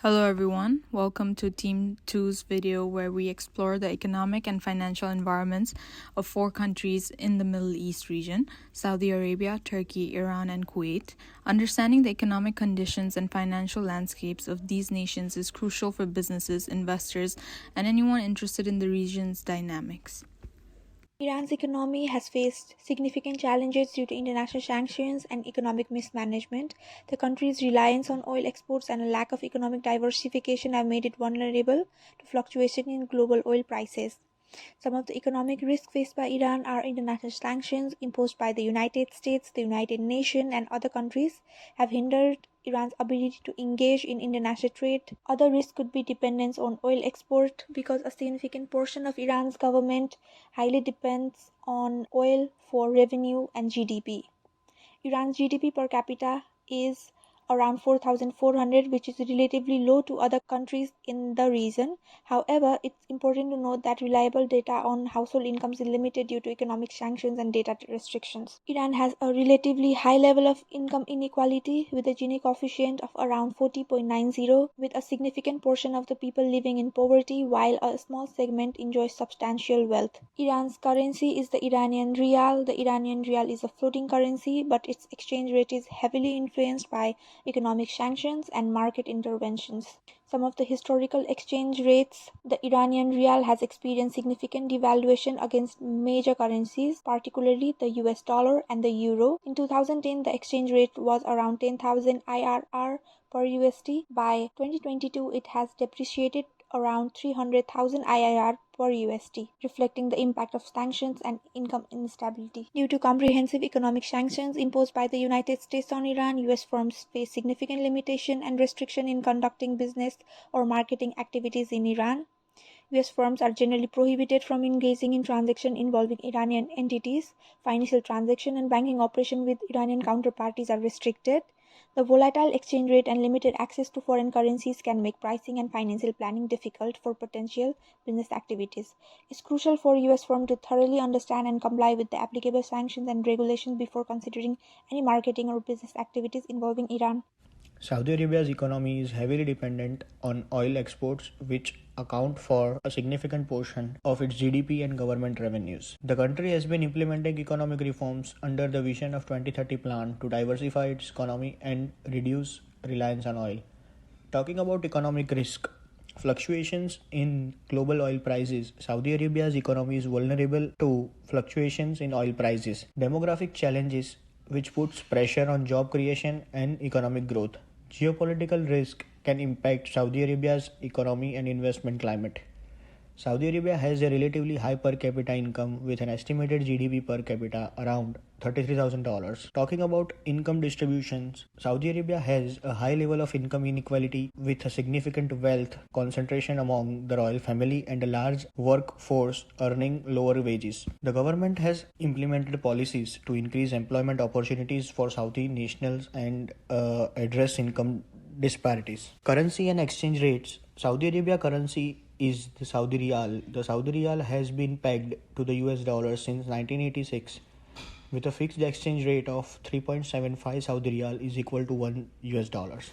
Hello everyone, welcome to Team 2's video where we explore the economic and financial environments of four countries in the Middle East region, Saudi Arabia, Turkey, Iran, and Kuwait. Understanding the economic conditions and financial landscapes of these nations is crucial for businesses, investors, and anyone interested in the region's dynamics. Iran's economy has faced significant challenges due to international sanctions and economic mismanagement. The country's reliance on oil exports and a lack of economic diversification have made it vulnerable to fluctuation in global oil prices. Some of the economic risks faced by Iran are international sanctions imposed by the United States, the United Nations, and other countries have hindered Iran's ability to engage in international trade. Other risks could be dependence on oil export because a significant portion of Iran's government highly depends on oil for revenue and GDP. Iran's GDP per capita is around 4,400, which is relatively low to other countries in the region. However, it's important to note that reliable data on household incomes is limited due to economic sanctions and data restrictions. Iran has a relatively high level of income inequality with a Gini coefficient of around 40.90, with a significant portion of the people living in poverty while a small segment enjoys substantial wealth. Iran's currency is the Iranian rial. The Iranian rial is a floating currency, but its exchange rate is heavily influenced by economic sanctions and market interventions. Some of the historical exchange rates: the Iranian rial has experienced significant devaluation against major currencies, particularly the US dollar and the euro. In 2010, the exchange rate was around 10,000 IRR per USD. By 2022, it has depreciated around 300,000 IRR per USD, reflecting the impact of sanctions and income instability. Due to comprehensive economic sanctions imposed by the United States on Iran, US firms face significant limitation and restriction in conducting business or marketing activities in Iran. US firms are generally prohibited from engaging in transactions involving Iranian entities. Financial transactions and banking operations with Iranian counterparties are restricted. The volatile exchange rate and limited access to foreign currencies can make pricing and financial planning difficult for potential business activities. It's crucial for US firms to thoroughly understand and comply with the applicable sanctions and regulations before considering any marketing or business activities involving Iran. Saudi Arabia's economy is heavily dependent on oil exports, which account for a significant portion of its GDP and government revenues. The country has been implementing economic reforms under the Vision of 2030 plan to diversify its economy and reduce reliance on oil. Talking about economic risk, fluctuations in global oil prices, Saudi Arabia's economy is vulnerable to fluctuations in oil prices. Demographic challenges, which puts pressure on job creation and economic growth. Geopolitical risk can impact Saudi Arabia's economy and investment climate. Saudi Arabia has a relatively high per capita income with an estimated GDP per capita around $33,000. Talking about income distributions, Saudi Arabia has a high level of income inequality with a significant wealth concentration among the royal family and a large workforce earning lower wages. The government has implemented policies to increase employment opportunities for Saudi nationals and address income disparities. Currency and exchange rates. Saudi Arabia currency is the Saudi Riyal. The Saudi Riyal has been pegged to the US dollar since 1986 with a fixed exchange rate of 3.75 Saudi Riyal is equal to 1 US dollars.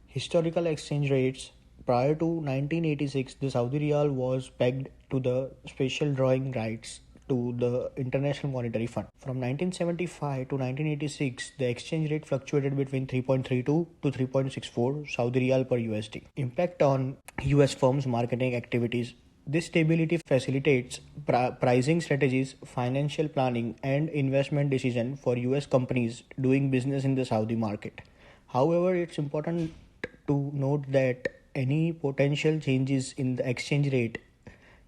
Historical exchange rates. Prior to 1986, the Saudi Riyal was pegged to the special drawing rights to the International Monetary Fund. From 1975 to 1986, the exchange rate fluctuated between 3.32 to 3.64 Saudi Riyal per USD. Impact on US firms' marketing activities. This stability facilitates pricing strategies, financial planning, and investment decisions for US companies doing business in the Saudi market. However, it's important to note that any potential changes in the exchange rate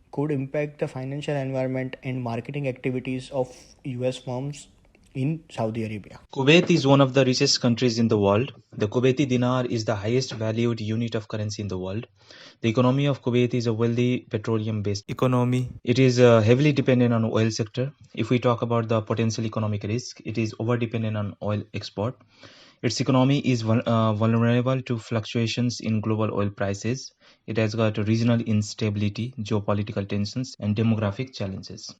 could impact the financial environment and marketing activities of US firms in Saudi Arabia. Kuwait is one of the richest countries in the world. The Kuwaiti dinar is the highest valued unit of currency in the world. The economy of Kuwait is a wealthy petroleum-based economy. It is heavily dependent on oil sector. If we talk about the potential economic risk, it is over-dependent on oil export. Its economy is vulnerable to fluctuations in global oil prices. It has got regional instability, geopolitical tensions, and demographic challenges.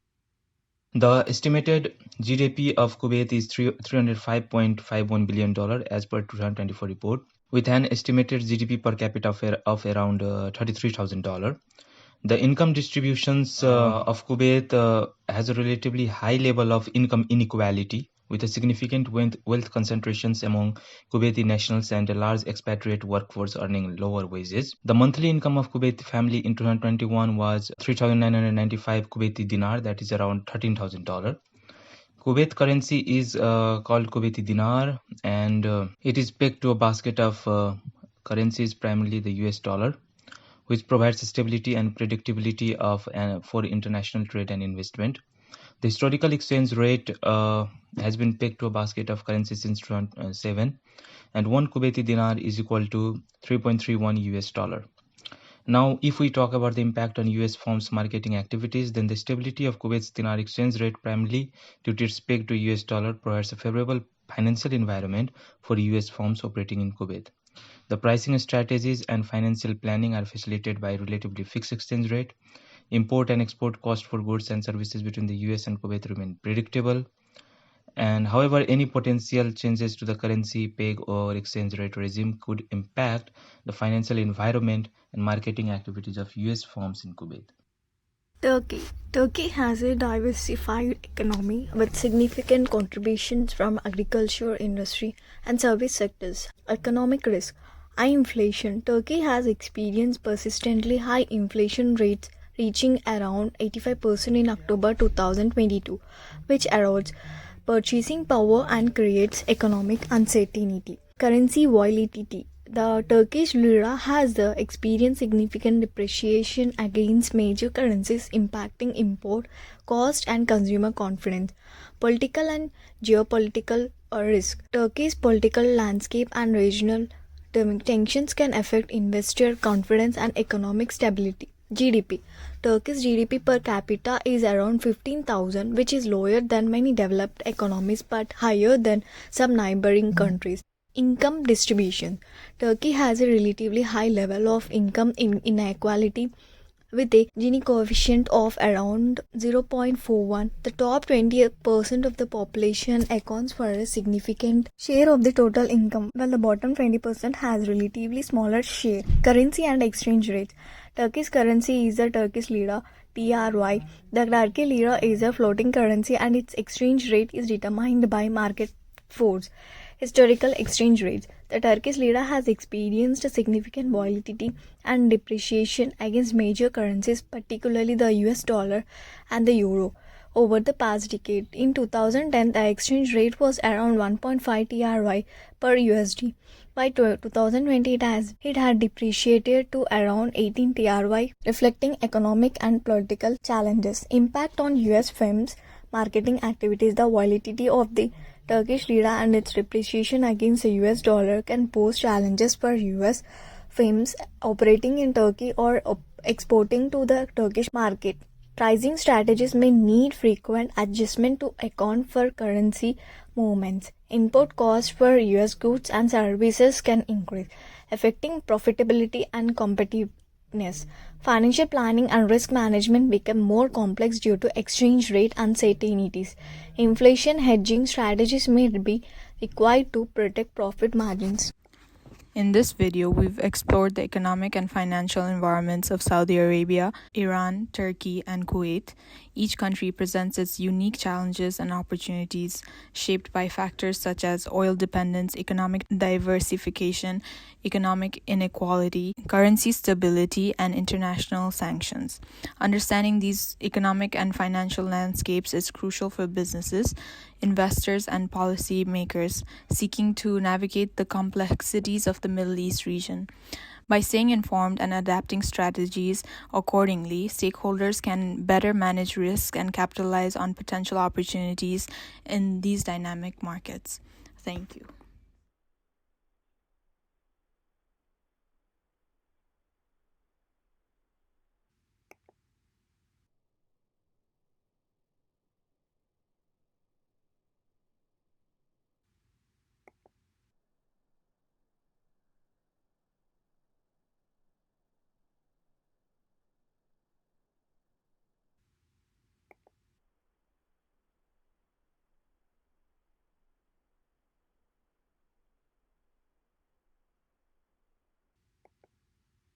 The estimated GDP of Kuwait is $305.51 billion as per 2024 report. with an estimated GDP per capita of around $33,000. The income distributions of Kuwait has a relatively high level of income inequality, with a significant wealth concentrations among Kuwaiti nationals and a large expatriate workforce earning lower wages. The monthly income of Kuwaiti family in 2021 was 3,995 Kuwaiti dinar, that is around $13,000. Kuwait currency is called Kuwaiti dinar, and it is pegged to a basket of currencies, primarily the US dollar, which provides stability and predictability for international trade and investment. The historical exchange rate has been pegged to a basket of currencies since 2007, and one Kuwaiti dinar is equal to 3.31 US dollar. Now, if we talk about the impact on US firms' marketing activities, then the stability of Kuwait's dinar exchange rate, primarily due to its peg to US dollar, provides a favorable financial environment for US firms operating in Kuwait. The pricing strategies and financial planning are facilitated by relatively fixed exchange rate. Import and export costs for goods and services between the US and Kuwait remain predictable. And however, any potential changes to the currency peg or exchange rate regime could impact the financial environment and marketing activities of US firms in Kuwait. Turkey. Turkey has a diversified economy with significant contributions from agriculture, industry, and service sectors. Economic risk. High inflation. Turkey has experienced persistently high inflation rates reaching around 85% in October 2022, which erodes purchasing power and creates economic uncertainty. Currency volatility. The Turkish lira has experienced significant depreciation against major currencies, impacting import cost and consumer confidence. Political and geopolitical risk. Turkey's political landscape and regional tensions can affect investor confidence and economic stability. GDP. Turkey's GDP per capita is around 15,000, which is lower than many developed economies but higher than some neighboring countries. Income distribution. Turkey has a relatively high level of income inequality with a Gini coefficient of around 0.41. The top 20% of the population accounts for a significant share of the total income, while the bottom 20% has relatively smaller share. Currency and exchange rates. Turkey's currency is the Turkish lira, TRY. The Turkish lira is a floating currency and its exchange rate is determined by market force. Historical exchange rates. The Turkish lira has experienced a significant volatility and depreciation against major currencies, particularly the US dollar and the euro, over the past decade. In 2010, the exchange rate was around 1.5 TRY per USD. By 2020, it had depreciated to around 18 TRY, reflecting economic and political challenges. Impact on US firms' marketing activities. The volatility of the Turkish lira and its depreciation against the US dollar can pose challenges for US firms operating in Turkey or exporting to the Turkish market. Pricing strategies may need frequent adjustment to account for currency movements. Import costs for US goods and services can increase, affecting profitability and competitiveness. Financial planning and risk management become more complex due to exchange rate uncertainties. Inflation hedging strategies may be required to protect profit margins. In this video, we've explored the economic and financial environments of Saudi Arabia, Iran, Turkey, and Kuwait. Each country presents its unique challenges and opportunities, shaped by factors such as oil dependence, economic diversification, economic inequality, currency stability, and international sanctions. Understanding these economic and financial landscapes is crucial for businesses, investors, and policy makers seeking to navigate the complexities of the Middle East region. By staying informed and adapting strategies accordingly, stakeholders can better manage risk and capitalize on potential opportunities in these dynamic markets. Thank you.